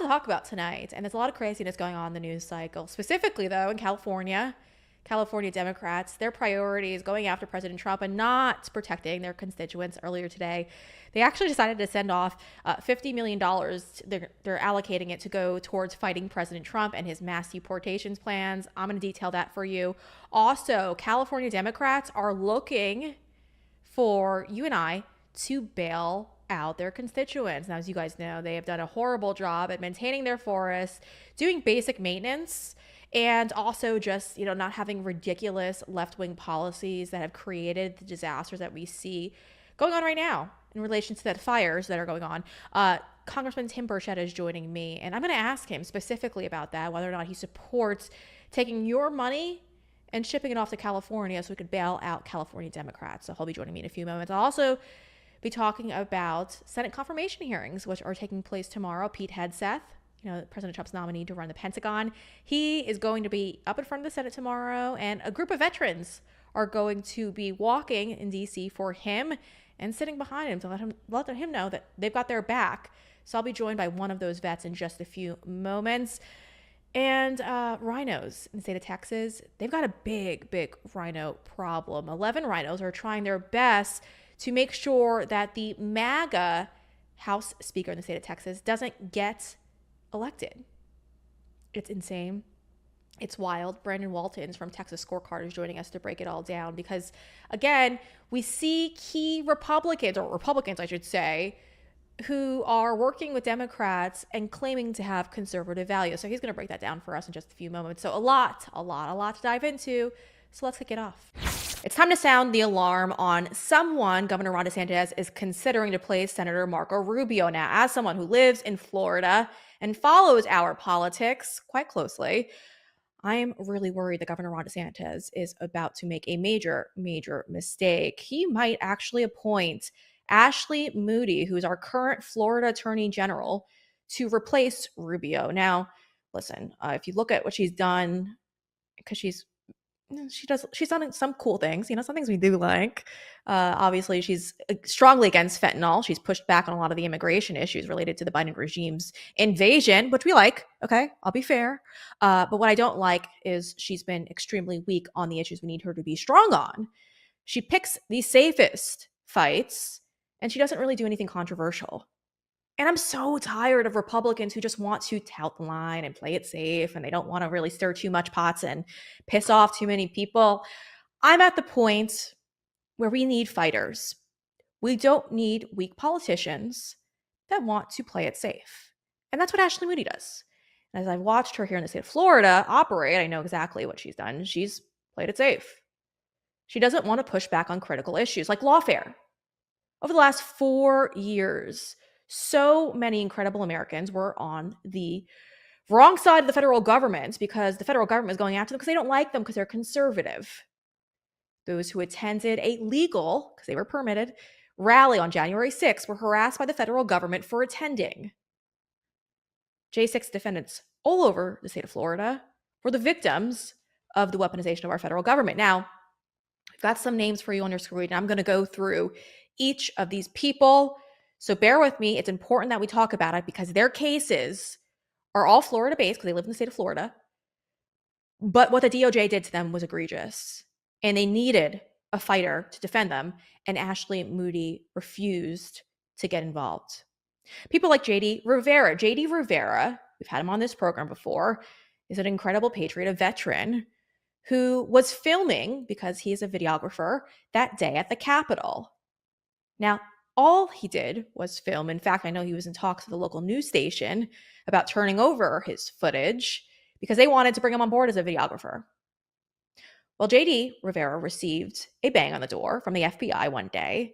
talk about tonight, and there's a lot of craziness going on in the news cycle. Specifically, though, in California, California Democrats, their priority is going after President Trump and not protecting their constituents. Earlier today, they actually decided to send off $50 million. They're allocating it to go towards fighting President Trump and his mass deportations plans. I'm going to detail that for you. Also, California Democrats are looking for you and I to bail out their constituents. Now, as you guys know, they have done a horrible job at maintaining their forests, doing basic maintenance, and also just, not having ridiculous left-wing policies that have created the disasters that we see going on right now in relation to the fires that are going on. Congressman Tim Burchett is joining me, and I'm going to ask him specifically about that, whether or not he supports taking your money and shipping it off to California so we could bail out California Democrats. So he'll be joining me in a few moments. I'll also be talking about Senate confirmation hearings, which are taking place tomorrow. Pete Hegseth, President Trump's nominee to run the Pentagon, he is going to be up in front of the Senate tomorrow, and a group of veterans are going to be walking in D.C. for him and sitting behind him to let him know that they've got their back. So I'll be joined by one of those vets in just a few moments. And rhinos in the state of Texas, they've got a big rhino problem. 11 rhinos are trying their best to make sure that the MAGA House Speaker in the state of Texas doesn't get elected. It's insane. It's wild. Brandon Waltons from Texas Scorecard is joining us to break it all down because, again, we see key Republicans, I should say, who are working with Democrats and claiming to have conservative values. So he's going to break that down for us in just a few moments. So a lot to dive into. So let's kick it off. It's time to sound the alarm on someone Governor Ron DeSantis is considering to place Senator Marco Rubio. Now, as someone who lives in Florida and follows our politics quite closely, I am really worried that Governor Ron DeSantis is about to make a major mistake. He might actually appoint Ashley Moody, who's our current Florida Attorney General, to replace Rubio. Now, listen, if you look at what she's done, because she's done some cool things, some things we do like. Obviously, she's strongly against fentanyl. She's pushed back on a lot of the immigration issues related to the Biden regime's invasion, which we like. Okay, I'll be fair. But what I don't like is she's been extremely weak on the issues we need her to be strong on. She picks the safest fights, and she doesn't really do anything controversial. And I'm so tired of Republicans who just want to tout the line and play it safe, and they don't want to really stir too much pots and piss off too many people. I'm at the point where we need fighters. We don't need weak politicians that want to play it safe. And that's what Ashley Moody does. And as I've watched her here in the state of Florida operate, I know exactly what she's done. She's played it safe. She doesn't want to push back on critical issues like lawfare. Over the last 4 years, so many incredible Americans were on the wrong side of the federal government because the federal government is going after them because they don't like them because they're conservative. Those who attended a legal, because they were permitted, rally on January 6th were harassed by the federal government for attending. J6 defendants all over the state of Florida were the victims of the weaponization of our federal government. Now, I've got some names for you on your screen, and I'm going to go through each of these people. So bear with me. It's important that we talk about it because their cases are all Florida-based because they live in the state of Florida. But what the DOJ did to them was egregious. And they needed a fighter to defend them. And Ashley Moody refused to get involved. People like J.D. Rivera. J.D. Rivera, we've had him on this program before, is an incredible patriot, a veteran who was filming, because he is a videographer, that day at the Capitol. Now, all he did was film. In fact, I know he was in talks with the local news station about turning over his footage because they wanted to bring him on board as a videographer. Well, J.D. Rivera received a bang on the door from the FBI one day,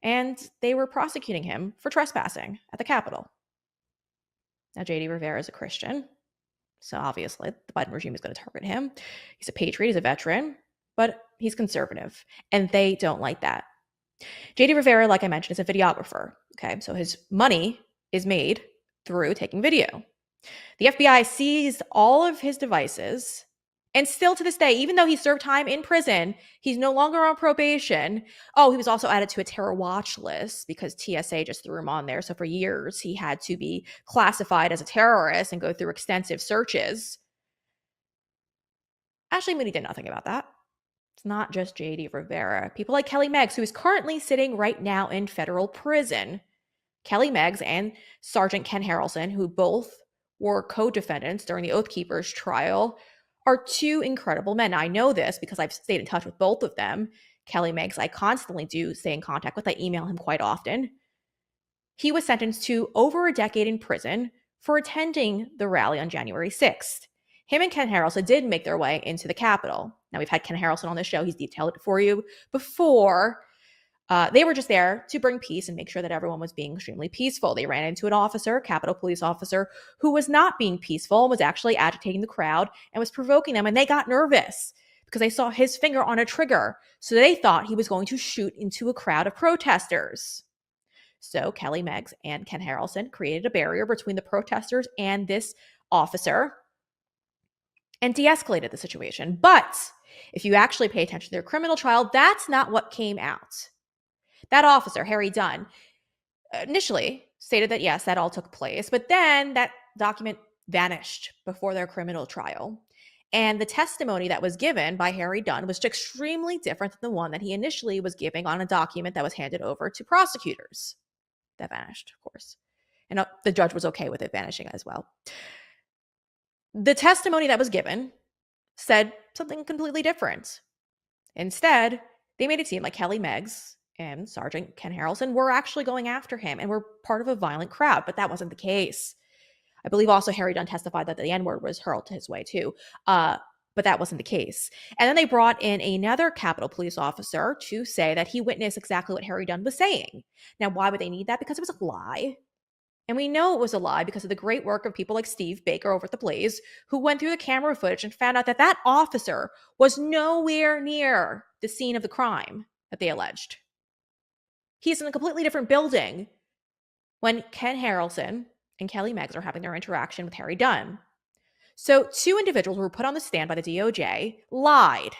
and they were prosecuting him for trespassing at the Capitol. Now, J.D. Rivera is a Christian, so obviously the Biden regime is going to target him. He's a patriot, he's a veteran, but he's conservative, and they don't like that. J.D. Rivera, like I mentioned, is a videographer. Okay, so his money is made through taking video. The FBI seized all of his devices And still to this day, even though he served time in prison, he's no longer on probation. Oh, he was also added to a terror watch list because TSA just threw him on there. So for years, he had to be classified as a terrorist and go through extensive searches. Ashley Moody did nothing about that. It's not just JD Rivera. People like Kelly Meggs, who is currently sitting right now in federal prison. Kelly Meggs and Sergeant Ken Harrelson, who both were co-defendants during the Oath Keepers trial, are two incredible men. Now, I know this because I've stayed in touch with both of them. Kelly Meggs, I constantly do stay in contact with. I email him quite often. He was sentenced to over a decade in prison for attending the rally on January 6th. Him and Ken Harrelson did make their way into the Capitol. Now, we've had Ken Harrelson on this show. He's detailed it for you before. They were just there to bring peace and make sure that everyone was being extremely peaceful. They ran into an officer, Capitol Police officer, who was not being peaceful and was actually agitating the crowd and was provoking them. And they got nervous because they saw his finger on a trigger. So they thought he was going to shoot into a crowd of protesters. So Kelly Meggs and Ken Harrelson created a barrier between the protesters and this officer and de-escalated the situation. But if you actually pay attention to their criminal trial, that's not what came out. That officer, Harry Dunn, initially stated that yes, that all took place, but then that document vanished before their criminal trial. And the testimony that was given by Harry Dunn was extremely different than the one that he initially was giving on a document that was handed over to prosecutors. That vanished, of course. And the judge was okay with it vanishing as well. The testimony that was given said something completely different. Instead, they made it seem like Kelly Meggs and Sergeant Ken Harrelson were actually going after him and were part of a violent crowd, but that wasn't the case. I believe also Harry Dunn testified that the N-word was hurled his way too, but that wasn't the case. And then they brought in another Capitol Police officer to say that he witnessed exactly what Harry Dunn was saying. Now, why would they need that? Because it was a lie. And we know it was a lie because of the great work of people like Steve Baker over at The Blaze, who went through the camera footage and found out that that officer was nowhere near the scene of the crime that they alleged. He's in a completely different building when Ken Harrelson and Kelly Meggs are having their interaction with Harry Dunn. So two individuals who were put on the stand by the DOJ lied.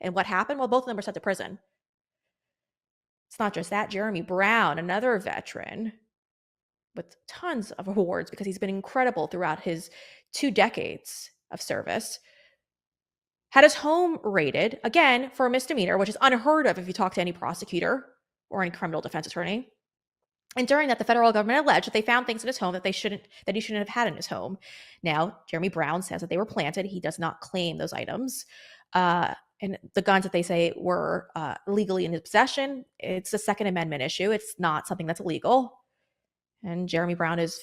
And what happened? Well, both of them were sent to prison. It's not just that. Jeremy Brown, another veteran with tons of awards because he's been incredible throughout his 2 decades of service, had his home raided, again, for a misdemeanor, which is unheard of if you talk to any prosecutor or any criminal defense attorney. And during that, the federal government alleged that they found things in his home that he shouldn't have had in his home. Now, Jeremy Brown says that they were planted. He does not claim those items. And the guns that they say were legally in his possession, it's a Second Amendment issue. It's not something that's illegal. And Jeremy Brown is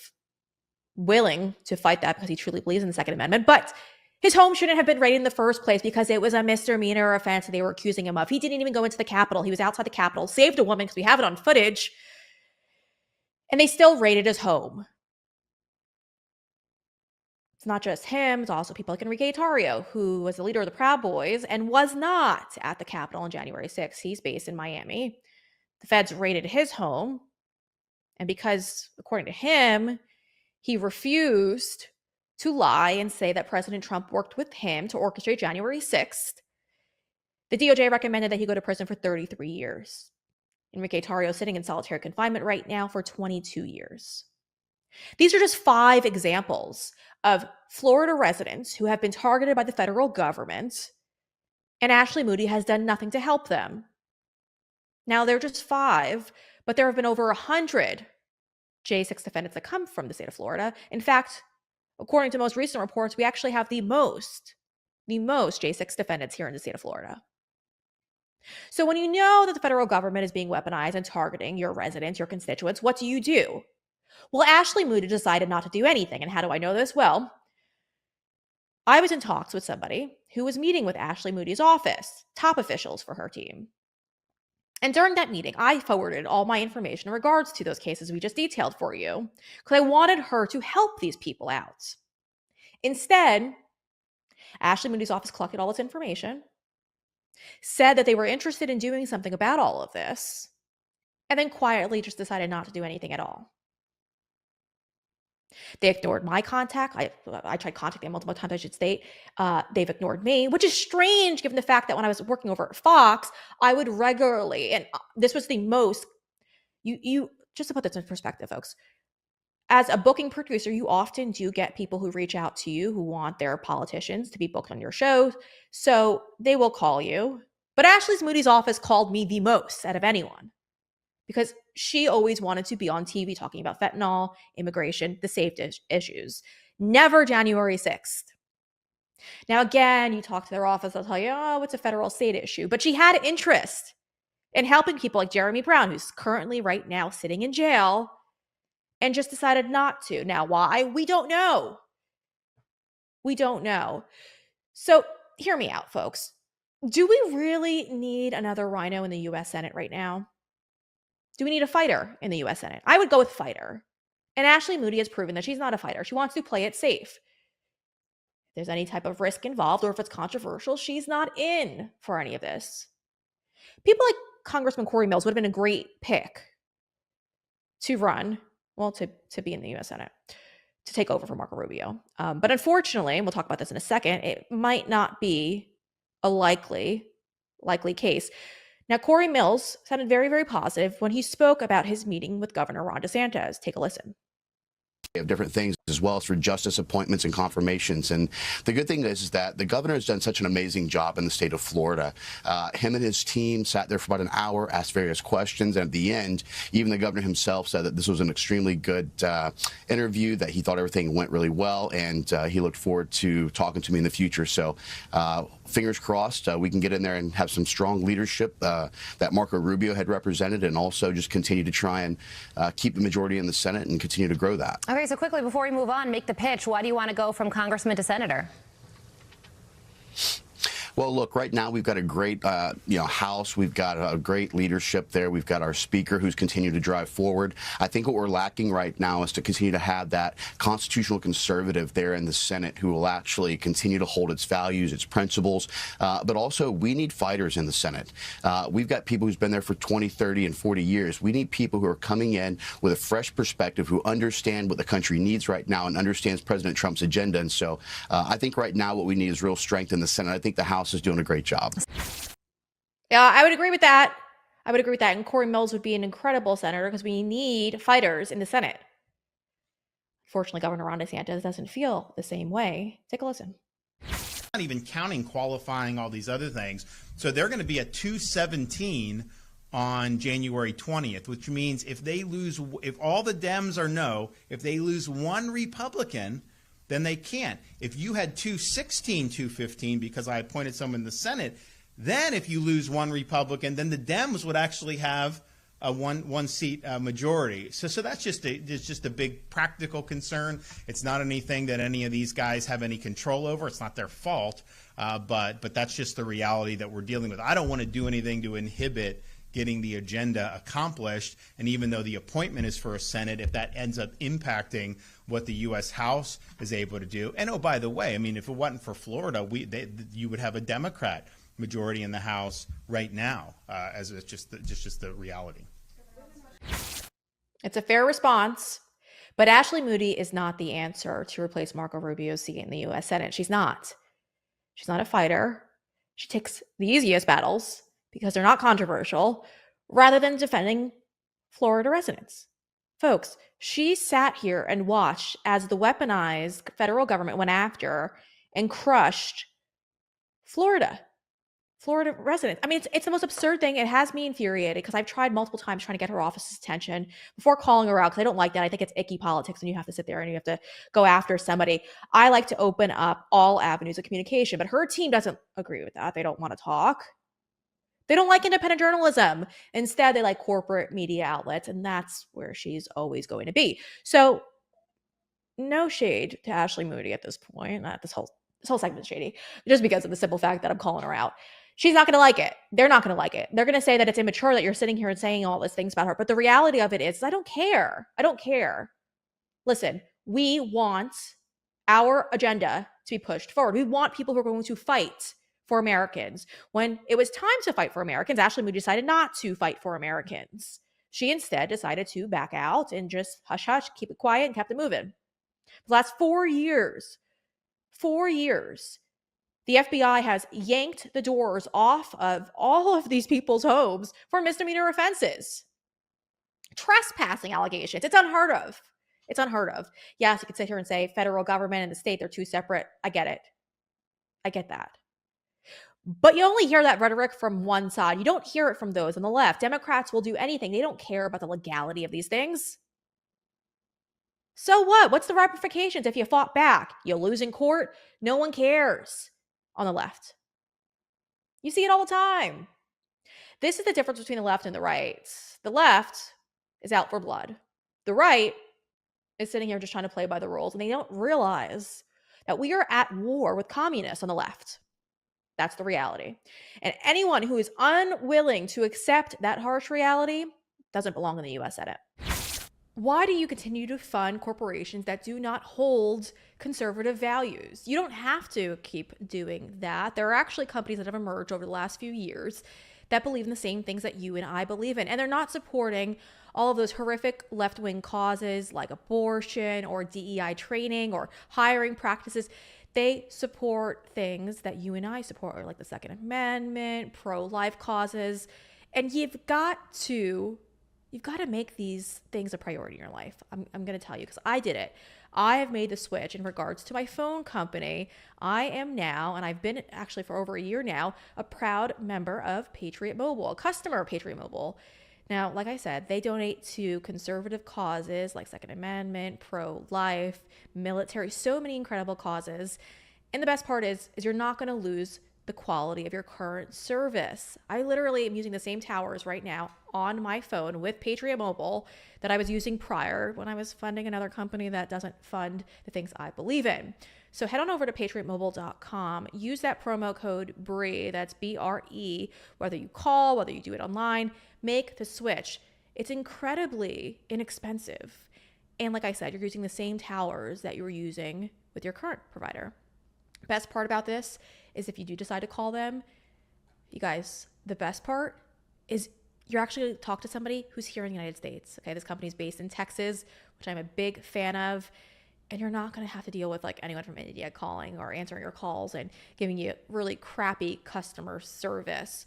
willing to fight that because he truly believes in the Second Amendment. But his home shouldn't have been raided in the first place because it was a misdemeanor offense that they were accusing him of. He didn't even go into the Capitol. He was outside the Capitol, saved a woman because we have it on footage. And they still raided his home. It's not just him. It's also people like Enrique Tarrio, who was the leader of the Proud Boys and was not at the Capitol on January 6th. He's based in Miami. The feds raided his home. And because, according to him, he refused to lie and say that President Trump worked with him to orchestrate January 6th, the DOJ recommended that he go to prison for 33 years. Enrique Tarrio is sitting in solitary confinement right now for 22 years. These are just 5 examples of Florida residents who have been targeted by the federal government, and Ashley Moody has done nothing to help them. Now, they're just 5, but there have been over 100 J6 defendants that come from the state of Florida. In fact, according to most recent reports, we actually have the most J6 defendants here in the state of Florida. So when you know that the federal government is being weaponized and targeting your residents, your constituents, what do? Well, Ashley Moody decided not to do anything. And how do I know this? Well, I was in talks with somebody who was meeting with Ashley Moody's office, top officials for her team. And during that meeting, I forwarded all my information in regards to those cases we just detailed for you because I wanted her to help these people out. Instead, Ashley Moody's office collected all this information, said that they were interested in doing something about all of this, and then quietly just decided not to do anything at all. They ignored my contact. I tried contacting them multiple times, I should state. They've ignored me, which is strange given the fact that when I was working over at Fox, I would regularly, and this was the most, you just to put this in perspective, folks, as a booking producer, you often do get people who reach out to you who want their politicians to be booked on your shows. So they will call you. But Ashley Moody's office called me the most out of anyone because she always wanted to be on TV talking about fentanyl, immigration, the safety issues. Never January 6th. Now, again, you talk to their office, they'll tell you, oh, it's a federal state issue. But she had interest in helping people like Jeremy Brown, who's currently right now sitting in jail, and just decided not to. Now, why? We don't know. We don't know. So hear me out, folks. Do we really need another rhino in the U.S. Senate right now? Do we need a fighter in the U.S. Senate? I would go with fighter. And Ashley Moody has proven that she's not a fighter. She wants to play it safe. If there's any type of risk involved or if it's controversial, she's not in for any of this. People like Congressman Corey Mills would have been a great pick to run, well, to be in the U.S. Senate, to take over for Marco Rubio. But unfortunately, and we'll talk about this in a second, it might not be a likely case. Now, Corey Mills sounded very, very positive when he spoke about his meeting with Governor Ron DeSantis. Take a listen. Of different things as well as for justice appointments and confirmations. And the good thing is that the governor has done such an amazing job in the state of Florida. Him and his team sat there for about an hour, asked various questions. And at the end, even the governor himself said that this was an extremely good interview, that he thought everything went really well. And he looked forward to talking to me in the future. So fingers crossed, we can get in there and have some strong leadership that Marco Rubio had represented, and also just continue to try and keep the majority in the Senate and continue to grow that. Okay, so quickly, before we move on, make the pitch. Why do you want to go from congressman to senator? Well, look, right now we've got a great, House. We've got a great leadership there. We've got our speaker who's continued to drive forward. I think what we're lacking right now is to continue to have that constitutional conservative there in the Senate who will actually continue to hold its values, its principles. But also, we need fighters in the Senate. We've got people who's been there for 20, 30, and 40 years. We need people who are coming in with a fresh perspective, who understand what the country needs right now and understands President Trump's agenda. And so I think right now what we need is real strength in the Senate. I think the House is doing a great job. Yeah, I would agree with that. And Corey Mills would be an incredible senator because we need fighters in the Senate. Fortunately, Governor Ron DeSantis doesn't feel the same way. Take a listen. Not even counting qualifying all these other things. So they're going to be at 217 on January 20th, which means if all the Dems are no, if they lose one Republican, then they can't. If you had 216, 215, because I appointed someone in the Senate, then if you lose one Republican, then the Dems would actually have a one seat majority. So that's just a big practical concern. It's not anything that any of these guys have any control over. It's not their fault, but that's just the reality that we're dealing with. I don't want to do anything to inhibit getting the agenda accomplished. And even though the appointment is for a Senate, if that ends up impacting what the U.S. House is able to do. And oh, by the way, I mean, if it wasn't for Florida, you would have a Democrat majority in the House right now, as it's just the reality. It's a fair response, but Ashley Moody is not the answer to replace Marco Rubio's seat in the U.S. Senate. She's not. She's not a fighter. She takes the easiest battles because they're not controversial, rather than defending Florida residents. Folks, she sat here and watched as the weaponized federal government went after and crushed Florida residents. I mean, it's the most absurd thing. It has me infuriated because I've tried multiple times trying to get her office's attention before calling her out because I don't like that. I think it's icky politics and you have to sit there and you have to go after somebody. I like to open up all avenues of communication, but her team doesn't agree with that. They don't want to talk. They don't like independent journalism. Instead, they like corporate media outlets, and that's where she's always going to be. So no shade to Ashley Moody at this point. This whole segment is shady, just because of the simple fact that I'm calling her out. She's not going to like it. They're not going to like it. They're going to say that it's immature that you're sitting here and saying all these things about her. But the reality of it is I don't care. Listen, we want our agenda to be pushed forward. We want people who are going to fight for Americans. When it was time to fight for Americans, Ashley Moody decided not to fight for Americans. She instead decided to back out and just hush, keep it quiet, and kept it moving. The last 4 years, the FBI has yanked the doors off of all of these people's homes for misdemeanor offenses. Trespassing allegations. It's unheard of. It's unheard of. Yes, you could sit here and say federal government and the state, they're two separate. I get it. I get that. But you only hear that rhetoric from one side. You don't hear it from those on the left. Democrats will do anything. They don't care about the legality of these things. So what? What's the ramifications if you fought back? You lose in court? No one cares on the left. You see it all the time. This is the difference between the left and the right. The left is out for blood. The right is sitting here just trying to play by the rules, and they don't realize that we are at war with communists on the left. That's the reality. And anyone who is unwilling to accept that harsh reality doesn't belong in the US Senate. Why do you continue to fund corporations that do not hold conservative values? You don't have to keep doing that. There are actually companies that have emerged over the last few years that believe in the same things that you and I believe in. And they're not supporting all of those horrific left-wing causes like abortion or DEI training or hiring practices. They support things that you and I support, like the Second Amendment, pro-life causes. And you've got to make these things a priority in your life. I'm going to tell you, because I did it. I have made the switch in regards to my phone company. I am now, and I've been actually for over a year now, a proud member of Patriot Mobile, a customer of Patriot Mobile. Now, like I said, they donate to conservative causes like Second Amendment, pro-life, military, so many incredible causes. And the best part is you're not going to lose the quality of your current service. I literally am using the same towers right now on my phone with Patriot Mobile that I was using prior when I was funding another company that doesn't fund the things I believe in. So head on over to patriotmobile.com. Use that promo code BRE, that's BRE, whether you call, whether you do it online, make the switch. It's incredibly inexpensive. And like I said, you're using the same towers that you were using with your current provider. Best part about this is if you do decide to call them, you guys, the best part is you're actually going to talk to somebody who's here in the United States. Okay, this company is based in Texas, which I'm a big fan of. And you're not going to have to deal with like anyone from India calling or answering your calls and giving you really crappy customer service.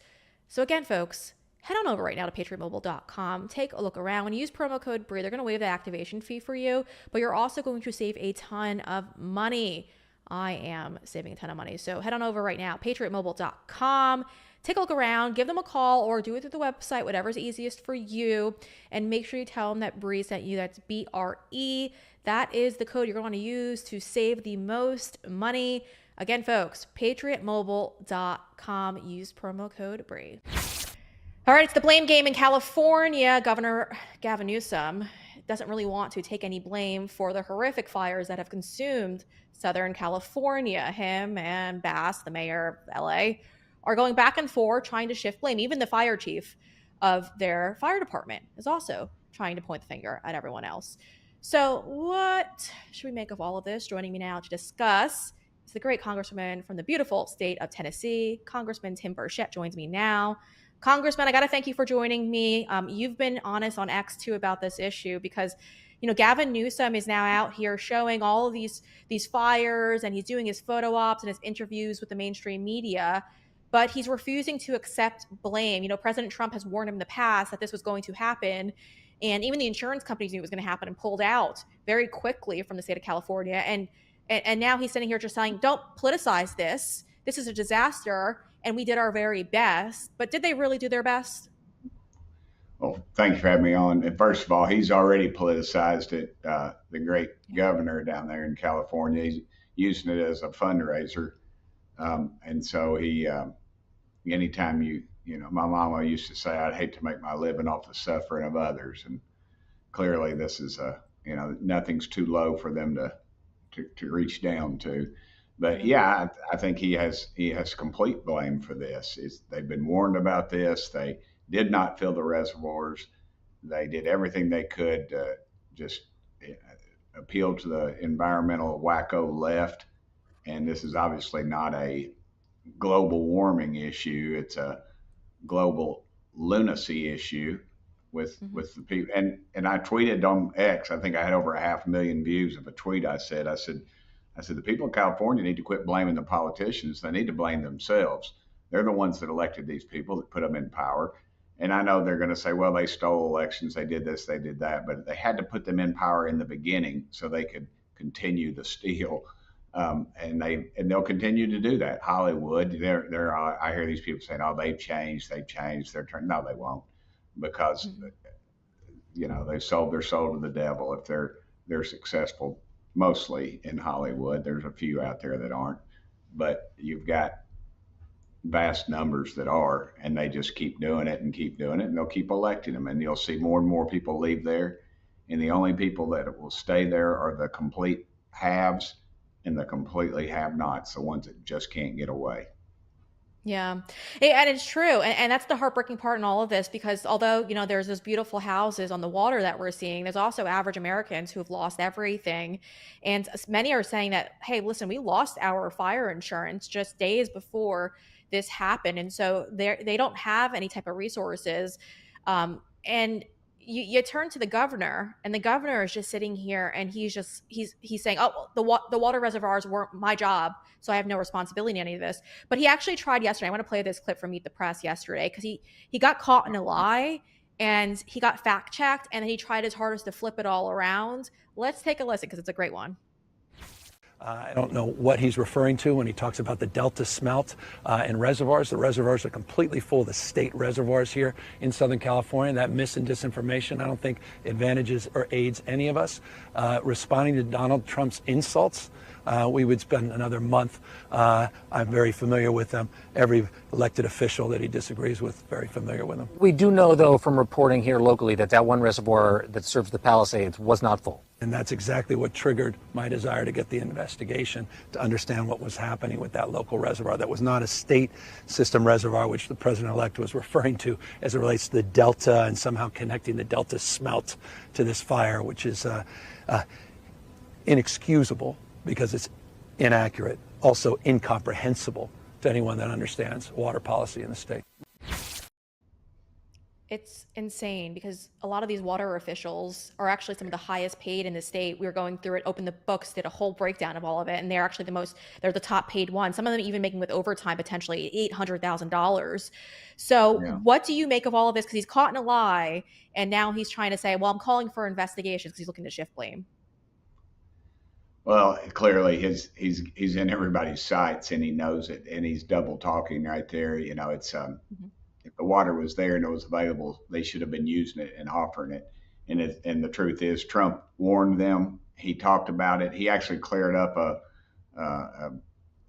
So again, folks, head on over right now to patriotmobile.com. Take a look around. When you use promo code BRE, they're going to waive the activation fee for you, but you're also going to save a ton of money. I am saving a ton of money. So head on over right now, patriotmobile.com. Take a look around, give them a call, or do it through the website, whatever's easiest for you. And make sure you tell them that Bree sent you. That's BRE. That is the code you're going to use to save the most money. Again, folks, patriotmobile.com. Use promo code BRE. All right, it's the blame game in California. Governor Gavin Newsom doesn't really want to take any blame for the horrific fires that have consumed Southern California. Him and Bass, the mayor of LA, are going back and forth trying to shift blame. Even the fire chief of their fire department is also trying to point the finger at everyone else. So what should we make of all of this? Joining me now to discuss is the great congresswoman from the beautiful state of Tennessee. Congressman Tim Burchett joins me now. Congressman, I got to thank you for joining me. You've been honest on X too about this issue because, you know, Gavin Newsom is now out here showing all of these fires, and he's doing his photo ops and his interviews with the mainstream media, but he's refusing to accept blame. You know, President Trump has warned him in the past that this was going to happen. And even the insurance companies knew it was going to happen and pulled out very quickly from the state of California. And now he's sitting here just saying, don't politicize this. This is a disaster. And we did our very best. But did they really do their best? Well, thanks for having me on. And first of all, he's already politicized it, the great governor down there in California. He's using it as a fundraiser. And so he, anytime you know, my mama used to say, I'd hate to make my living off the suffering of others. And clearly this is you know, nothing's too low for them to reach down to. But yeah, I think he has complete blame for this. They've been warned about this. They did not fill the reservoirs. They did everything they could to just appeal to the environmental wacko left. And this is obviously not a global warming issue. It's a global lunacy issue with the people. And I tweeted on X. I think I had over 500,000 views of a tweet. I said the people of California need to quit blaming the politicians. They need to blame themselves. They're the ones that elected these people, that put them in power. And I know they're going to say, well, they stole elections, they did this, they did that, but they had to put them in power in the beginning so they could continue to steal. And they'll continue to do that. Hollywood, I hear these people saying, oh, they've changed. They're turning. No, they won't, because they've sold their soul to the devil. If they're successful, mostly in Hollywood. There's a few out there that aren't, but you've got vast numbers that are, and they just keep doing it, and they'll keep electing them, and you'll see more and more people leave there, and the only people that will stay there are the complete haves and the completely have-nots, the ones that just can't get away. Yeah, and it's true, and that's the heartbreaking part in all of this, because although there's those beautiful houses on the water that we're seeing, there's also average Americans who have lost everything, and many are saying that, hey, listen, we lost our fire insurance just days before this happened, and so they don't have any type of resources, and you turn to the governor, and the governor is just sitting here, and he's saying, oh, the water reservoirs weren't my job, so I have no responsibility in any of this. But he actually tried yesterday. I want to play this clip from Meet the Press yesterday, because he got caught in a lie, and he got fact checked, and then he tried his hardest to flip it all around. Let's take a listen, because it's a great one. I don't know what he's referring to when he talks about the Delta smelt in reservoirs. The reservoirs are completely full of the state reservoirs here in Southern California. That mis and disinformation, I don't think advantages or aids any of us. Responding to Donald Trump's insults, we would spend another month. I'm very familiar with them. Every elected official that he disagrees with, very familiar with them. We do know, though, from reporting here locally, that one reservoir that serves the Palisades was not full. And that's exactly what triggered my desire to get the investigation, to understand what was happening with that local reservoir. That was not a state system reservoir, which the president-elect was referring to as it relates to the Delta and somehow connecting the Delta smelt to this fire, which is inexcusable because it's inaccurate, also incomprehensible to anyone that understands water policy in the state. It's insane, because a lot of these water officials are actually some of the highest paid in the state. We were going through it, opened the books, did a whole breakdown of all of it, and they're actually they're the top paid ones. Some of them even making with overtime potentially $800,000. So What do you make of all of this? Because he's caught in a lie, and now he's trying to say, well, I'm calling for investigations, because he's looking to shift blame. Well, clearly he's in everybody's sights, and he knows it, and he's double talking right there. It's if the water was there and it was available, they should have been using it and offering it. And the truth is, Trump warned them. He talked about it. He actually cleared up a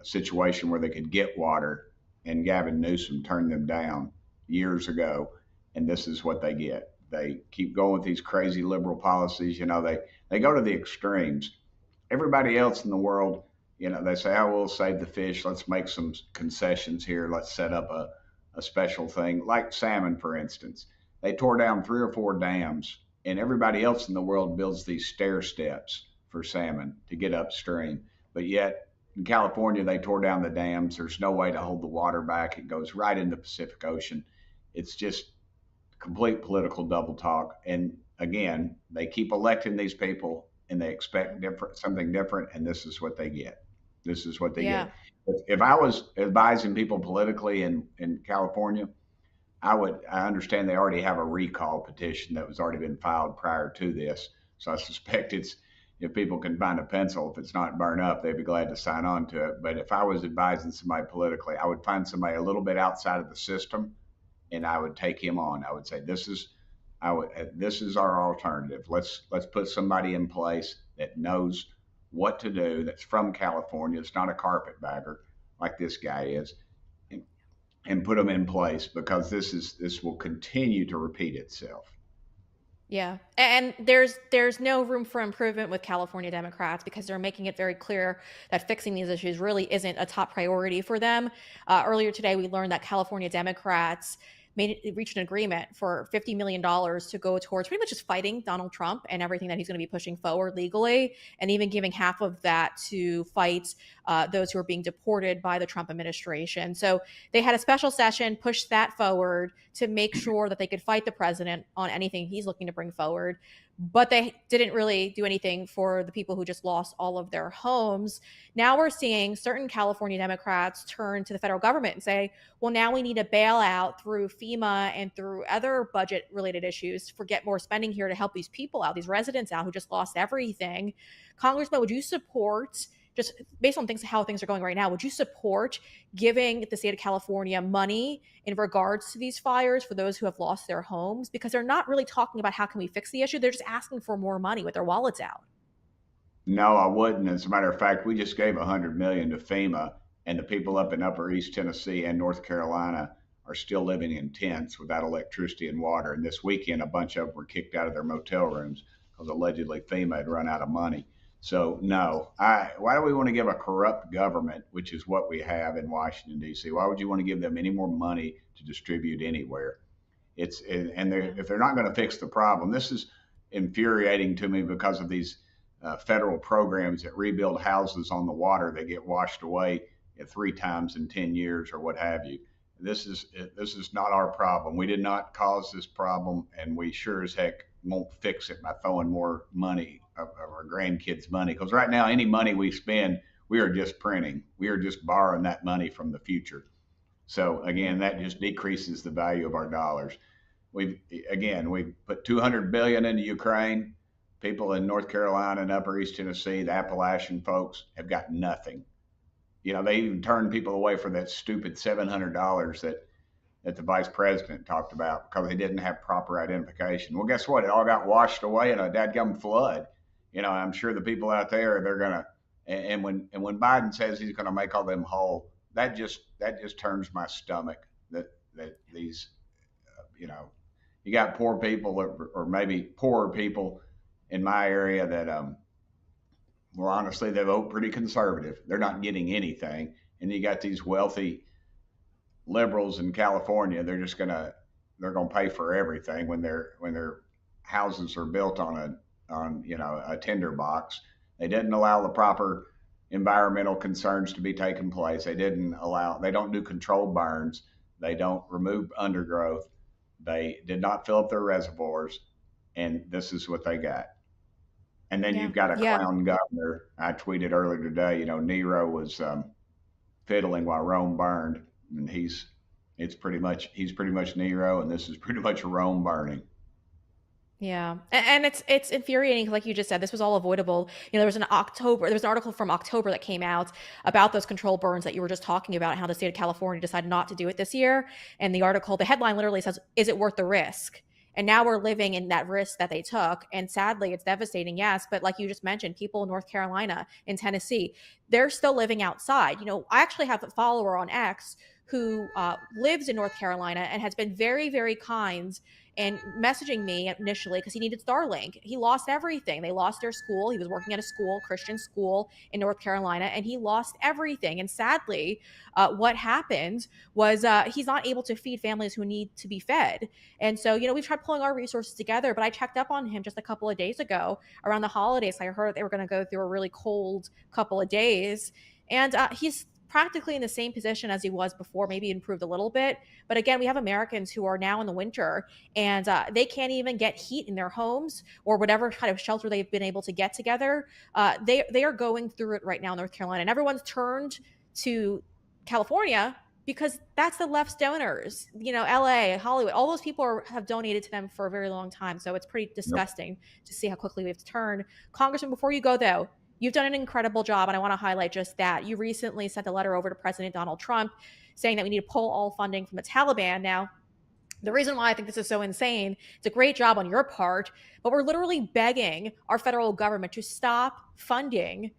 situation where they could get water, and Gavin Newsom turned them down years ago. And this is what they get. They keep going with these crazy liberal policies. They go to the extremes. Everybody else in the world, they say, oh, we'll save the fish. Let's make some concessions here. Let's set up a special thing, like salmon, for instance. They tore down 3 or 4 dams, and everybody else in the world builds these stair steps for salmon to get upstream. But yet in California, they tore down the dams. There's no way to hold the water back. It goes right into the Pacific Ocean. It's just complete political double talk. And again, they keep electing these people, and they expect something different, and this is what they get. This is what they get. If I was advising people politically in California, I understand they already have a recall petition that was already been filed prior to this. So I suspect if people can find a pencil, if it's not burned up, they'd be glad to sign on to it. But if I was advising somebody politically, I would find somebody a little bit outside of the system, and I would take him on. I would say, this is our alternative. Let's put somebody in place that knows what to do, that's from California. It's not a carpetbagger like this guy is, and put them in place, because this will continue to repeat itself. Yeah. And there's no room for improvement with California Democrats, because they're making it very clear that fixing these issues really isn't a top priority for them. Earlier today, we learned that California Democrats, reached an agreement for $50 million to go towards pretty much just fighting Donald Trump and everything that he's going to be pushing forward legally, and even giving half of that to fight those who are being deported by the Trump administration. So they had a special session, pushed that forward to make sure that they could fight the president on anything he's looking to bring forward. But they didn't really do anything for the people who just lost all of their homes. Now we're seeing certain California Democrats turn to the federal government and say, well, now we need a bailout through FEMA and through other budget related issues for get more spending here to help these people out, these residents out who just lost everything. Congressman, would you support, just based on how things are going right now, would you support giving the state of California money in regards to these fires for those who have lost their homes? Because they're not really talking about how can we fix the issue. They're just asking for more money with their wallets out. No, I wouldn't. As a matter of fact, we just gave $100 million to FEMA, and the people up in Upper East Tennessee and North Carolina are still living in tents without electricity and water. And this weekend, a bunch of them were kicked out of their motel rooms because allegedly FEMA had run out of money. So no, why do we want to give a corrupt government, which is what we have in Washington, D.C.? Why would you want to give them any more money to distribute anywhere? If they're not going to fix the problem, this is infuriating to me because of these federal programs that rebuild houses on the water that get washed away 3 times in 10 years or what have you. This is not our problem. We did not cause this problem, and we sure as heck won't fix it by throwing more money of our grandkids' money. Because right now, any money we spend, we are just printing. We are just borrowing that money from the future. So again, that just decreases the value of our dollars. We put $200 billion into Ukraine. People in North Carolina and Upper East Tennessee, the Appalachian folks, have got nothing. They even turned people away for that stupid $700 that the vice president talked about because they didn't have proper identification. Well, guess what? It all got washed away in a dadgum flood. I'm sure the people out there, they're gonna. And when Biden says he's going to make all them whole, that just turns my stomach. That these, you got poor people or maybe poorer people in my area that well, honestly, they vote pretty conservative. They're not getting anything. And you got these wealthy liberals in California. They're going to pay for everything when their houses are built on a tinderbox. They didn't allow the proper environmental concerns to be taking place. They don't do controlled burns. They don't remove undergrowth. They did not fill up their reservoirs. And this is what they got. And then you've got a clown governor. I tweeted earlier today, Nero was fiddling while Rome burned, and he's pretty much Nero, and this is pretty much Rome burning. Yeah. And it's infuriating. Like you just said, this was all avoidable. There was an article from October that came out about those control burns that you were just talking about, how the state of California decided not to do it this year. And the headline literally says, is it worth the risk? And now we're living in that risk that they took. And sadly, it's devastating, yes. But like you just mentioned, people in North Carolina, in Tennessee, they're still living outside. I actually have a follower on X who lives in North Carolina and has been very, very kind and messaging me initially because he needed Starlink. He lost everything. They lost their school. He was working at a school, Christian school in North Carolina, and he lost everything. And sadly, what happened was he's not able to feed families who need to be fed. And so, we've tried pulling our resources together, but I checked up on him just a couple of days ago around the holidays. I heard they were going to go through a really cold couple of days. And he's practically in the same position as he was before, maybe improved a little bit. But again, we have Americans who are now in the winter and they can't even get heat in their homes or whatever kind of shelter they've been able to get together. They are going through it right now in North Carolina, and everyone's turned to California because that's the left's donors. LA, Hollywood, all those people have donated to them for a very long time. So it's pretty disgusting to see how quickly we have to turn. Congressman, before you go though, you've done an incredible job, and I want to highlight just that. You recently sent a letter over to President Donald Trump saying that we need to pull all funding from the Taliban. Now, the reason why I think this is so insane, it's a great job on your part, but we're literally begging our federal government to stop funding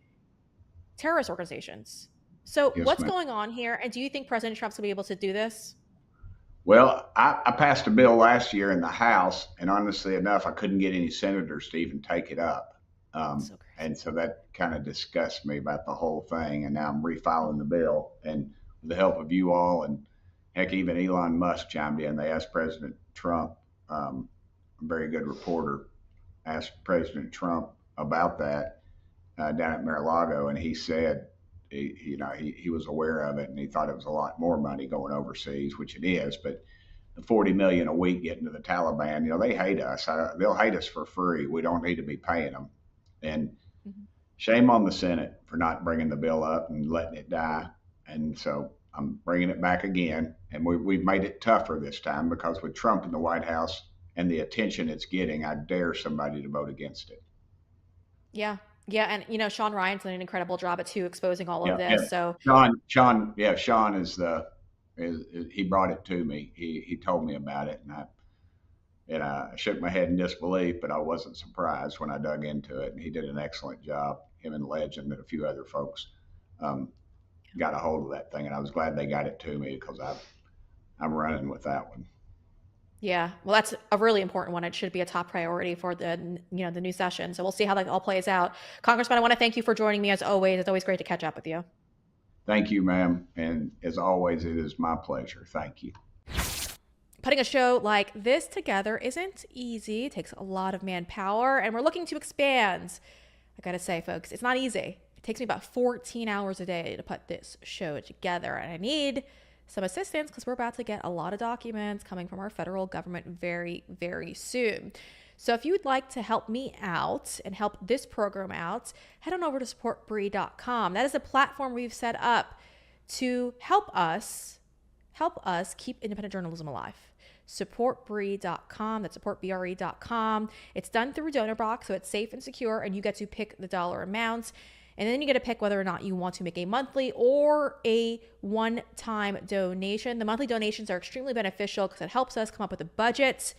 terrorist organizations. So what's going on here, and do you think President Trump's going to be able to do this? Well, I passed a bill last year in the House, and honestly enough, I couldn't get any senators to even take it up. And so that kind of disgusts me about the whole thing. And now I'm refiling the bill, and with the help of you all and Heck, even Elon Musk chimed in. They asked President Trump, a very good reporter, asked President Trump about that down at Mar-a-Lago, and he said, he was aware of it, and he thought it was a lot more money going overseas, which it is, but the 40 million a week getting to the Taliban, they hate us. They'll hate us for free. We don't need to be paying them. And shame on the Senate for not bringing the bill up and letting it die. And so I'm bringing it back again. And we've made it tougher this time because with Trump in the White House and the attention it's getting, I dare somebody to vote against it. Yeah. Yeah. And, Sean Ryan's done an incredible job at exposing all of this. Yeah. So Sean is he brought it to me. He told me about it, and I shook my head in disbelief, but I wasn't surprised when I dug into it. And he did an excellent job. Him and Legend and a few other folks got a hold of that thing, and I was glad they got it to me because I'm running with that one. yeah, well, that's a really important one. It should be a top priority for the new session. So we'll see how that all plays out. Congressman, I want to thank you for joining me as always. It's always great to catch up with you. Thank you, ma'am. And as always, it is my pleasure. Thank you. Putting a show like this together isn't easy. It takes a lot of manpower, and we're looking to expand. I gotta say, folks, it's not easy. It takes me about 14 hours a day to put this show together, and I need some assistance because we're about to get a lot of documents coming from our federal government very, very soon. So if you'd like to help me out and help this program out, head on over to supportbree.com. That is a platform we've set up to help us keep independent journalism alive. Supportbree.com. That's supportbre.com. It's done through DonorBox, so it's safe and secure, and you get to pick the dollar amounts. And then you get to pick whether or not you want to make a monthly or a one-time donation. The monthly donations are extremely beneficial because it helps us come up with a budget.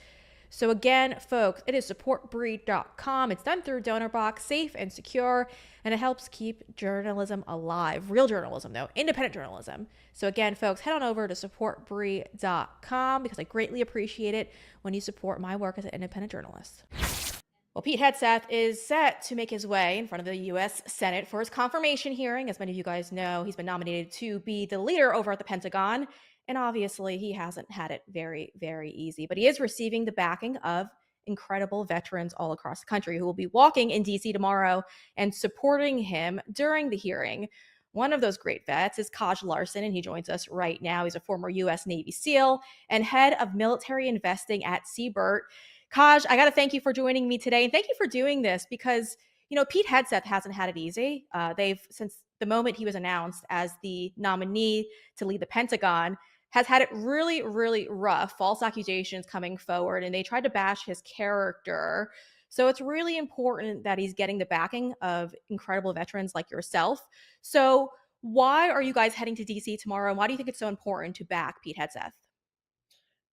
So again, folks, it is supportbree.com. It's done through DonorBox, safe and secure, and it helps keep journalism alive. Real journalism, though, independent journalism. So again, folks, head on over to supportbree.com because I greatly appreciate it when you support my work as an independent journalist. Well, Pete Hegseth is set to make his way in front of the U.S. Senate for his confirmation hearing. As many of you guys know, he's been nominated to be the leader over at the Pentagon. And obviously, he hasn't had it very, very easy. But he is receiving the backing of incredible veterans all across the country who will be walking in D.C. tomorrow and supporting him during the hearing. One of those great vets is Larsen, and he joins us right now. He's a former U.S. Navy SEAL and head of military investing at CBERT. Kaj, I got to thank you for joining me today. And thank you for doing this because, Pete Hegseth hasn't had it easy. Since the moment he was announced as the nominee to lead the Pentagon, has had it really, really rough, false accusations coming forward, and they tried to bash his character. So it's really important that he's getting the backing of incredible veterans like yourself. So why are you guys heading to DC tomorrow? And why do you think it's so important to back Pete Hegseth?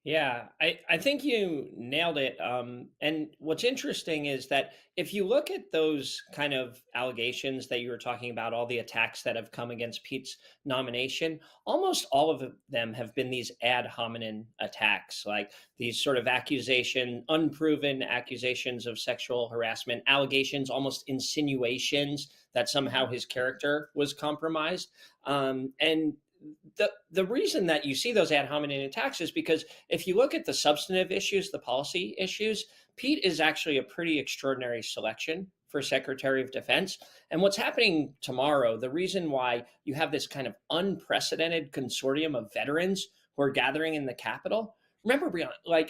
Yeah, I think you nailed it. And what's interesting is that if you look at those kind of allegations that you were talking about, all the attacks that have come against Pete's nomination, almost all of them have been these ad hominem attacks, like these sort of unproven accusations of sexual harassment, allegations, almost insinuations that somehow his character was compromised. And the reason that you see those ad hominem attacks is because if you look at the substantive issues, the policy issues, Pete is actually a pretty extraordinary selection for Secretary of Defense. And what's happening tomorrow, the reason why you have this kind of unprecedented consortium of veterans who are gathering in the Capitol. Remember, Breanna,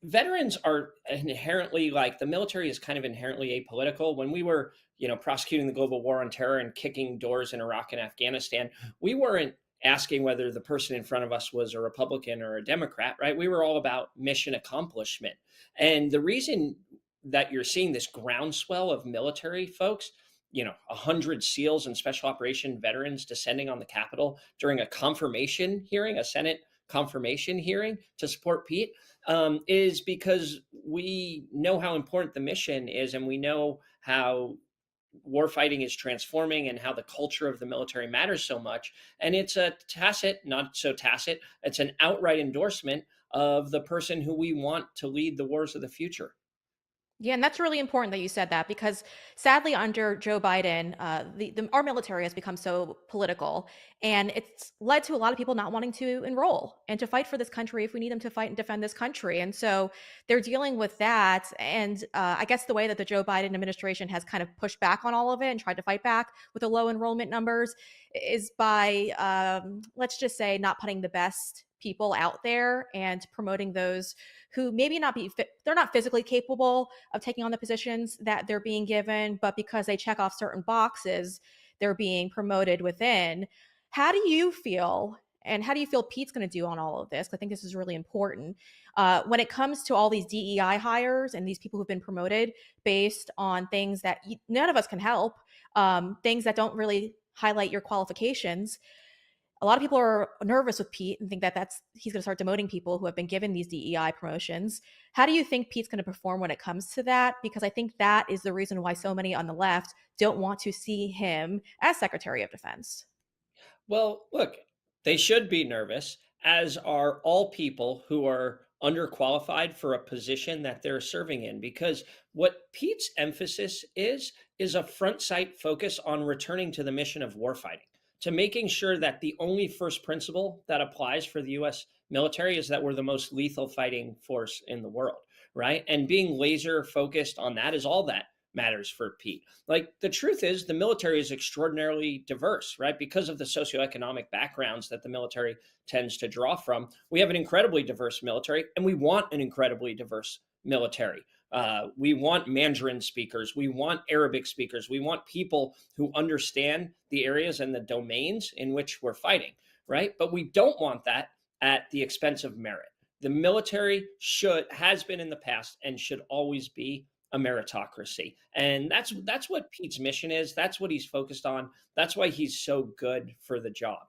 veterans are inherently, the military is kind of inherently apolitical. When we were, prosecuting the global war on terror and kicking doors in Iraq and Afghanistan, we weren't asking whether the person in front of us was a Republican or a Democrat, right? We were all about mission accomplishment. And the reason that you're seeing this groundswell of military folks, 100 SEALs and special operation veterans descending on the Capitol during a confirmation hearing, a Senate confirmation hearing to support Pete, is because we know how important the mission is, and we know how warfighting is transforming and how the culture of the military matters so much. And it's a tacit, not so tacit, it's an outright endorsement of the person who we want to lead the wars of the future. Yeah, and that's really important that you said that because sadly, under Joe Biden, our military has become so political, and it's led to a lot of people not wanting to enroll and to fight for this country if we need them to fight and defend this country. And so they're dealing with that. And I guess the way that the Joe Biden administration has kind of pushed back on all of it and tried to fight back with the low enrollment numbers is by, let's just say, not putting the best people out there and promoting those who maybe not be they're not physically capable of taking on the positions that they're being given, but because they check off certain boxes, they're being promoted within. How do you feel? And how do you feel Pete's going to do on all of this? I think this is really important when it comes to all these DEI hires and these people who've been promoted based on things that none of us can help, things that don't really highlight your qualifications. A lot of people are nervous with Pete and think that he's going to start demoting people who have been given these DEI promotions. How do you think Pete's going to perform when it comes to that? Because I think that is the reason why so many on the left don't want to see him as Secretary of Defense. Well, look, they should be nervous, as are all people who are underqualified for a position that they're serving in, because what Pete's emphasis is a front sight focus on returning to the mission of warfighting, to making sure that the only first principle that applies for the US military is that we're the most lethal fighting force in the world, right? And being laser focused on that is all that matters for Pete. Like, the truth is, the military is extraordinarily diverse, right? Because of the socioeconomic backgrounds that the military tends to draw from. We have an incredibly diverse military, and we want an incredibly diverse military. We want Mandarin speakers. We want Arabic speakers. We want people who understand the areas and the domains in which we're fighting, right? But we don't want that at the expense of merit. The military has been in the past and should always be a meritocracy. And that's what Pete's mission is. That's what he's focused on. That's why he's so good for the job.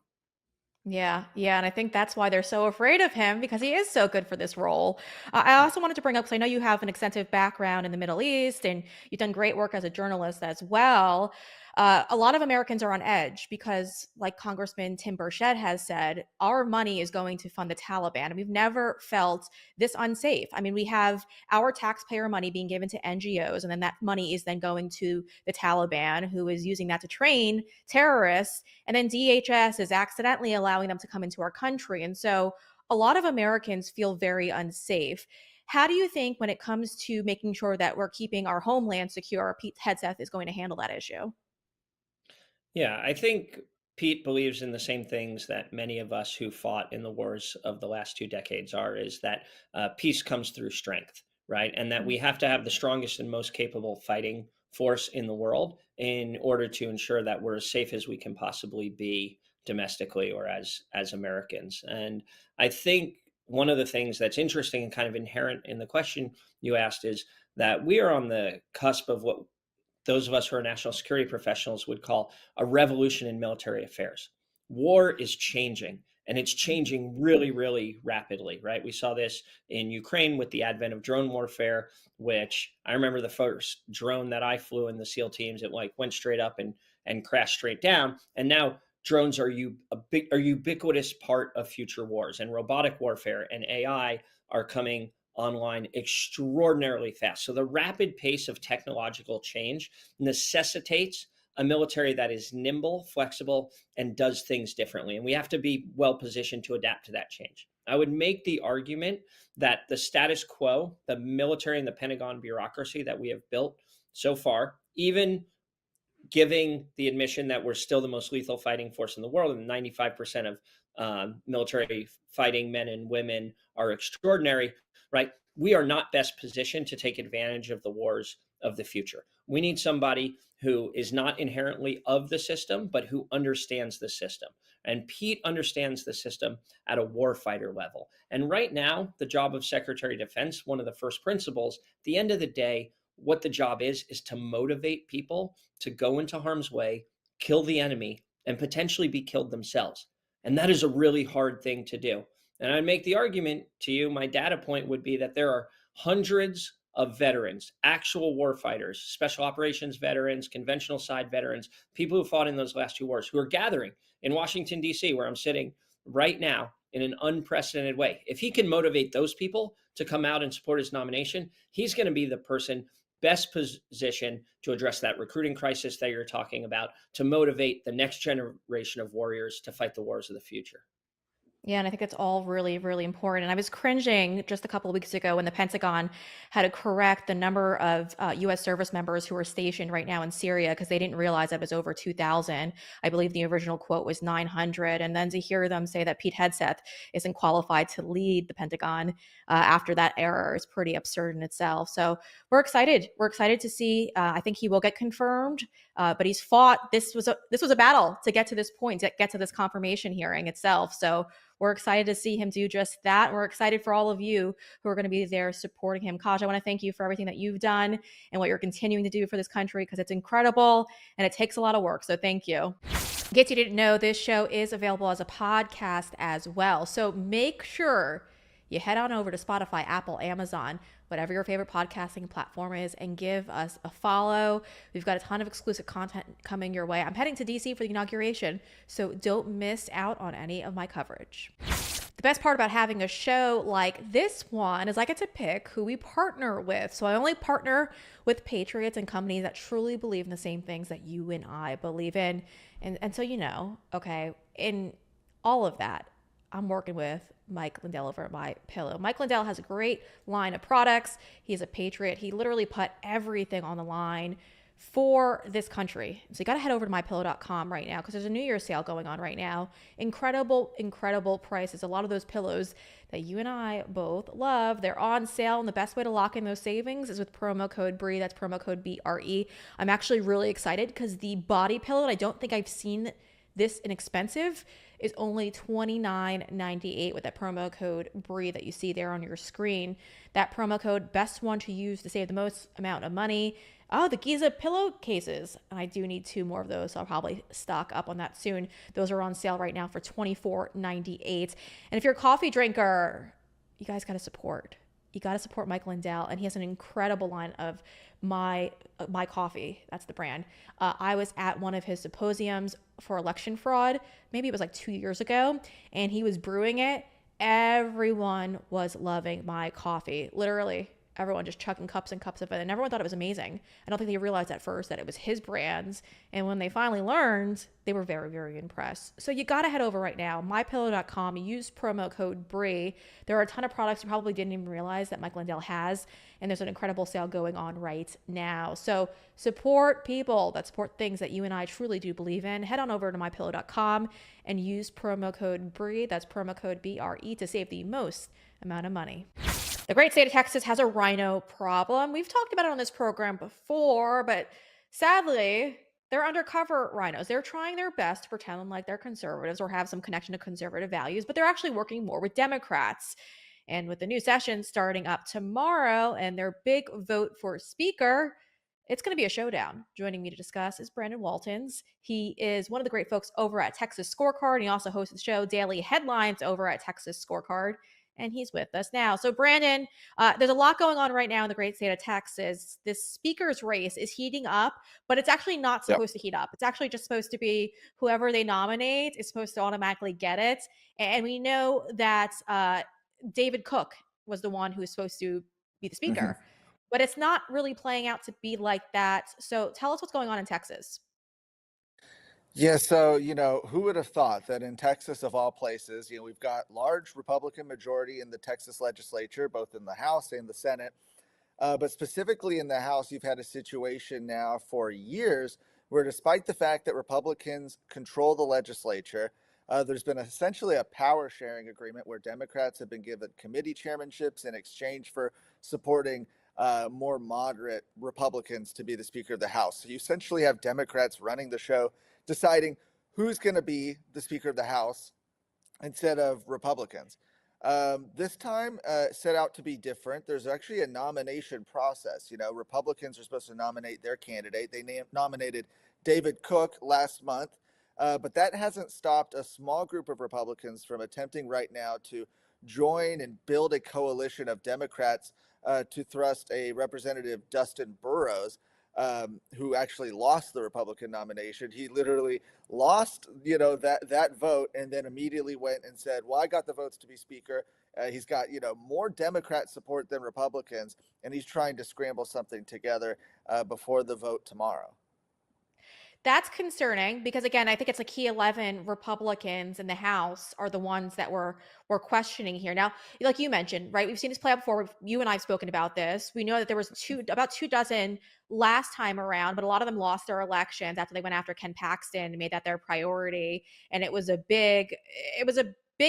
Yeah, yeah, and I think that's why they're so afraid of him because he is so good for this role. I also wanted to bring up because I know you have an extensive background in the Middle East and you've done great work as a journalist as well. A lot of Americans are on edge because, like Congressman Tim Burchett has said, our money is going to fund the Taliban, and we've never felt this unsafe. I mean, we have our taxpayer money being given to NGOs, and then that money is then going to the Taliban, who is using that to train terrorists. And then DHS is accidentally allowing them to come into our country. And so a lot of Americans feel very unsafe. How do you think, when it comes to making sure that we're keeping our homeland secure, Pete Hegseth is going to handle that issue? Yeah, I think Pete believes in the same things that many of us who fought in the wars of the last 2 decades is that peace comes through strength, right? And that we have to have the strongest and most capable fighting force in the world in order to ensure that we're as safe as we can possibly be domestically or as Americans. And I think one of the things that's interesting and kind of inherent in the question you asked is that we are on the cusp of what those of us who are national security professionals would call a revolution in military affairs. War is changing, and it's changing really, really rapidly, right? We saw this in Ukraine with the advent of drone warfare, which I remember the first drone that I flew in the SEAL teams, it like went straight up and crashed straight down. And now drones are a ubiquitous part of future wars, and robotic warfare and AI are coming online extraordinarily fast. So the rapid pace of technological change necessitates a military that is nimble, flexible, and does things differently. And we have to be well positioned to adapt to that change. I would make the argument that the status quo, the military and the Pentagon bureaucracy that we have built so far, even giving the admission that we're still the most lethal fighting force in the world, and 95% of military fighting men and women are extraordinary, right? We are not best positioned to take advantage of the wars of the future. We need somebody who is not inherently of the system, but who understands the system. And Pete understands the system at a warfighter level. And right now, the job of Secretary of Defense, one of the first principles, at the end of the day, what the job is to motivate people to go into harm's way, kill the enemy, and potentially be killed themselves. And that is a really hard thing to do. And I'd make the argument to you, my data point would be that there are hundreds of veterans, actual warfighters, special operations veterans, conventional side veterans, people who fought in those last 2 wars, who are gathering in Washington, D.C., where I'm sitting right now in an unprecedented way. If he can motivate those people to come out and support his nomination, he's going to be the person best positioned to address that recruiting crisis that you're talking about, to motivate the next generation of warriors to fight the wars of the future. Yeah, and I think it's all really, really important. And I was cringing just a couple of weeks ago when the Pentagon had to correct the number of U.S. service members who are stationed right now in Syria because they didn't realize it was over 2,000. I believe the original quote was 900. And then to hear them say that Pete Hegseth isn't qualified to lead the Pentagon after that error is pretty absurd in itself. So we're excited. We're excited to see. I think he will get confirmed, but he's fought. This was a battle to get to this point, to get to this confirmation hearing itself. So we're excited to see him do just that. We're excited for all of you who are going to be there supporting him. Kaj, I want to thank you for everything that you've done and what you're continuing to do for this country, because it's incredible and it takes a lot of work. So thank you. In case you didn't know, this show is available as a podcast as well. So make sure you head on over to Spotify, Apple, Amazon, whatever your favorite podcasting platform is, and give us a follow. We've got a ton of exclusive content coming your way. I'm heading to DC for the inauguration, so don't miss out on any of my coverage. The best part about having a show like this one is I get to pick who we partner with. So I only partner with patriots and companies that truly believe in the same things that you and I believe in. And so, you know, okay, in all of that, I'm working with Mike Lindell over at My Pillow. Mike Lindell has a great line of products. He's a patriot. He literally put everything on the line for this country. So you got to head over to mypillow.com right now because there's a New Year's sale going on right now. Incredible, incredible prices. A lot of those pillows that you and I both love, they're on sale. And the best way to lock in those savings is with promo code BRE. That's promo code BRE. I'm actually really excited because the body pillow, and I don't think I've seen this inexpensive, is only $29.98 with that promo code BRE that you see there on your screen. That promo code, best one to use to save the most amount of money. Oh, the Giza pillowcases. I do need 2 more of those, so I'll probably stock up on that soon. Those are on sale right now for $24.98. And if you're a coffee drinker, you guys got to support. You got to support Mike Lindell, and he has an incredible line of my coffee. That's the brand. I was at one of his symposiums for election fraud. Maybe it was like 2 years ago, and he was brewing it. Everyone was loving my coffee. Literally, everyone just chugging cups and cups of it, and everyone thought it was amazing. I don't think they realized at first that it was his brands, and when they finally learned, they were very, very impressed. So you got to head over right now, mypillow.com, use promo code BRE. There are a ton of products you probably didn't even realize that Mike Lindell has, and there's an incredible sale going on right now. So support people that support things that you and I truly do believe in. Head on over to mypillow.com and use promo code BRE, that's promo code BRE, to save the most amount of money. The great state of Texas has a rhino problem. We've talked about it on this program before, but sadly, they're undercover rhinos. They're trying their best to pretend like they're conservatives or have some connection to conservative values, but they're actually working more with Democrats. And with the new session starting up tomorrow and their big vote for speaker, it's going to be a showdown. Joining me to discuss is Brandon Waltons. He is one of the great folks over at Texas Scorecard, and he also hosts the show Daily Headlines over at Texas Scorecard. And he's with us now. So Brandon, there's a lot going on right now in the great state of Texas. This speaker's race is heating up, but it's actually not supposed to heat up. It's actually just supposed to be whoever they nominate is supposed to automatically get it. And we know that David Cook was the one who was supposed to be the speaker, but it's not really playing out to be like that. So tell us what's going on in Texas. Yeah, so, who would have thought that in Texas, of all places, we've got large Republican majority in the Texas legislature, both in the House and the Senate. But specifically in the House, you've had a situation now for years where, despite the fact that Republicans control the legislature, there's been essentially a power sharing agreement where Democrats have been given committee chairmanships in exchange for supporting more moderate Republicans to be the Speaker of the House. So you essentially have Democrats running the show, deciding who's going to be the Speaker of the House instead of Republicans. This time set out to be different. There's actually a nomination process. Republicans are supposed to nominate their candidate. They nominated David Cook last month, but that hasn't stopped a small group of Republicans from attempting right now to join and build a coalition of Democrats to thrust a Representative Dustin Burrows. who actually lost the Republican nomination. He literally lost, that vote, and then immediately went and said, "Well, I got the votes to be Speaker." He's got, more Democrat support than Republicans, and he's trying to scramble something together before the vote tomorrow. That's concerning because, again, I think it's a key 11 Republicans in the House are the ones that we're questioning here. Now, like you mentioned, right? We've seen this play out before. You and I have spoken about this. We know that there was about 24 last time around, but a lot of them lost their elections after they went after Ken Paxton and made that their priority. And it was a big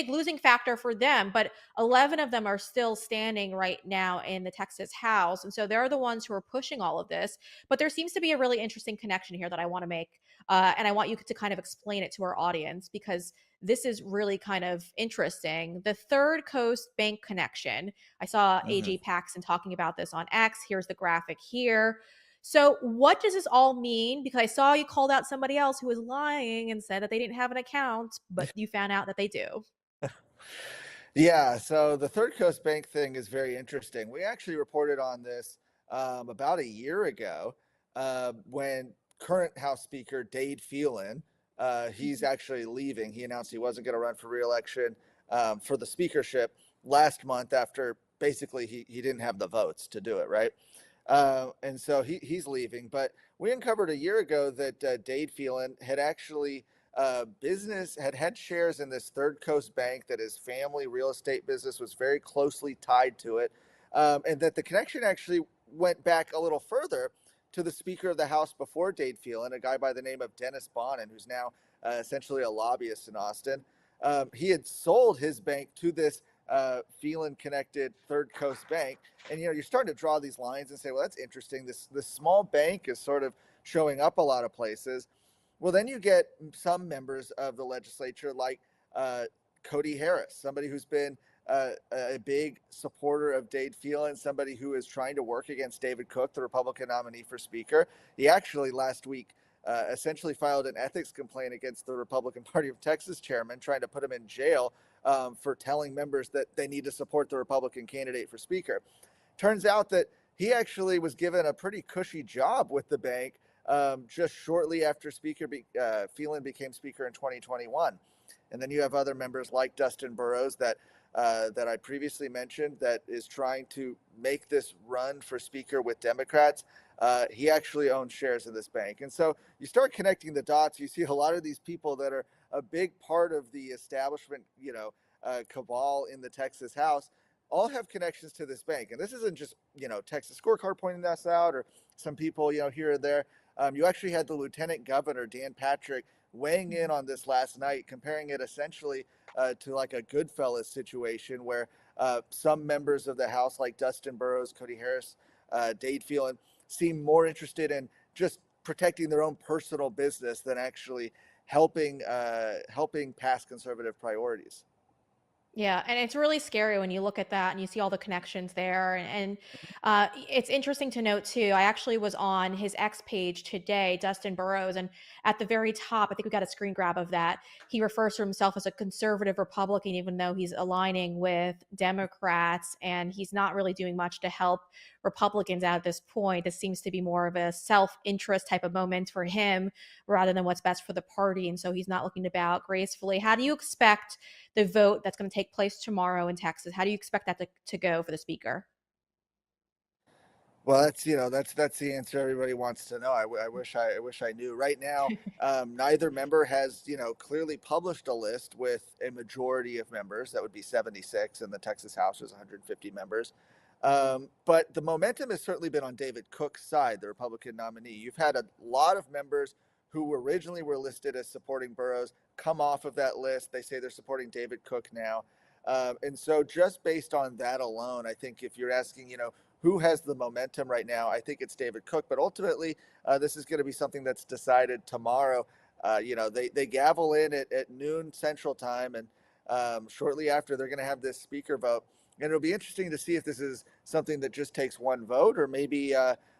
losing factor for them. But 11 of them are still standing right now in the Texas House. And so they're the ones who are pushing all of this. But there seems to be a really interesting connection here that I want to make. And I want you to kind of explain it to our audience because this is really kind of interesting. The Third Coast Bank connection. I saw AG Paxton talking about this on X. Here's the graphic here. So what does this all mean? Because I saw you called out somebody else who was lying and said that they didn't have an account, but you found out that they do. Yeah, so the Third Coast Bank thing is very interesting. We actually reported on this about a year ago when current House Speaker Dade Phelan, he's actually leaving. He announced he wasn't going to run for re-election for the speakership last month after basically he didn't have the votes to do it, right? And so he's leaving. But we uncovered a year ago that Dade Phelan had actually had shares in this Third Coast Bank, that his family real estate business was very closely tied to it, and that the connection actually went back a little further to the Speaker of the House before Dade Phelan, a guy by the name of Dennis Bonnen, who's now essentially a lobbyist in Austin. He had sold his bank to this Phelan-connected Third Coast Bank, and you're starting to draw these lines and say, well, that's interesting. This small bank is sort of showing up a lot of places. Well, then you get some members of the legislature like Cody Harris, somebody who's been a big supporter of Dade Phelan, somebody who is trying to work against David Cook, the Republican nominee for Speaker. He actually last week essentially filed an ethics complaint against the Republican Party of Texas chairman, trying to put him in jail for telling members that they need to support the Republican candidate for Speaker. Turns out that he actually was given a pretty cushy job with the bank just shortly after Phelan became Speaker in 2021. And then you have other members like Dustin Burrows that I previously mentioned that is trying to make this run for Speaker with Democrats. He actually owns shares in this bank. And so you start connecting the dots. You see a lot of these people that are a big part of the establishment, cabal in the Texas House, all have connections to this bank. And this isn't just, Texas Scorecard pointing this out or some people, here or there. You actually had the Lieutenant Governor, Dan Patrick, weighing in on this last night, comparing it essentially to like a Goodfellas situation where some members of the House, like Dustin Burrows, Cody Harris, Dade Phelan, seem more interested in just protecting their own personal business than actually helping pass conservative priorities. Yeah, and it's really scary when you look at that and you see all the connections there. And it's interesting to note, too, I actually was on his X page today, Dustin Burrows, and at the very top, I think we got a screen grab of that, he refers to himself as a conservative Republican, even though he's aligning with Democrats, and he's not really doing much to help Republicans out at this point. This seems to be more of a self-interest type of moment for him rather than what's best for the party, and so he's not looking to bow out gracefully. How do you expect the vote that's going to take place tomorrow in Texas, how do you expect that to go for the Speaker? Well, that's the answer everybody wants to know. I wish I knew. Right now, neither member has clearly published a list with a majority of members. That would be 76, and the Texas House is 150 members. But the momentum has certainly been on David Cook's side, the Republican nominee. You've had a lot of members who originally were listed as supporting Burrows come off of that list. They say they're supporting David Cook now. And so just based on that alone, I think if you're asking, who has the momentum right now, I think it's David Cook. But ultimately, this is going to be something that's decided tomorrow. They gavel in at noon Central Time, and shortly after, they're going to have this Speaker vote. And it'll be interesting to see if this is something that just takes one vote, or maybe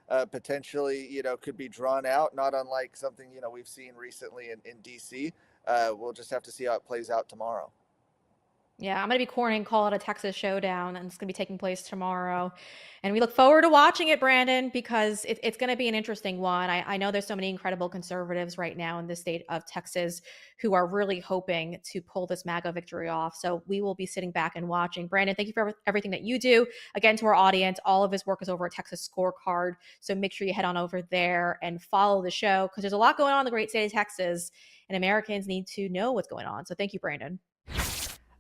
potentially, could be drawn out, not unlike something, we've seen recently in D.C. We'll just have to see how it plays out tomorrow. Yeah, I'm going to be cornering Call It a Texas Showdown, and it's going to be taking place tomorrow. And we look forward to watching it, Brandon, because it's going to be an interesting one. I know there's so many incredible conservatives right now in the state of Texas who are really hoping to pull this MAGA victory off. So we will be sitting back and watching. Brandon, thank you for everything that you do. Again, to our audience, all of his work is over at Texas Scorecard. So make sure you head on over there and follow the show, because there's a lot going on in the great state of Texas, and Americans need to know what's going on. So thank you, Brandon.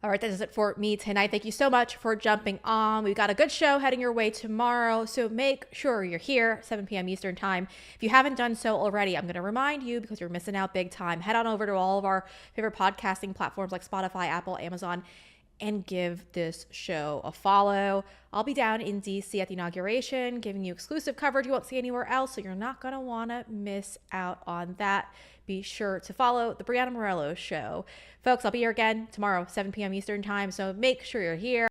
All right, that is it for me tonight. Thank you so much for jumping on. We've got a good show heading your way tomorrow, so make sure you're here, 7 p.m. Eastern time. If you haven't done so already, I'm going to remind you, because you're missing out big time. Head on over to all of our favorite podcasting platforms like Spotify, Apple, Amazon, and give this show a follow. I'll be down in DC at the inauguration, giving you exclusive coverage you won't see anywhere else, so you're not going to want to miss out on that. Be sure to follow the Breanna Morello Show. Folks, I'll be here again tomorrow, 7 p.m. Eastern time, so make sure you're here.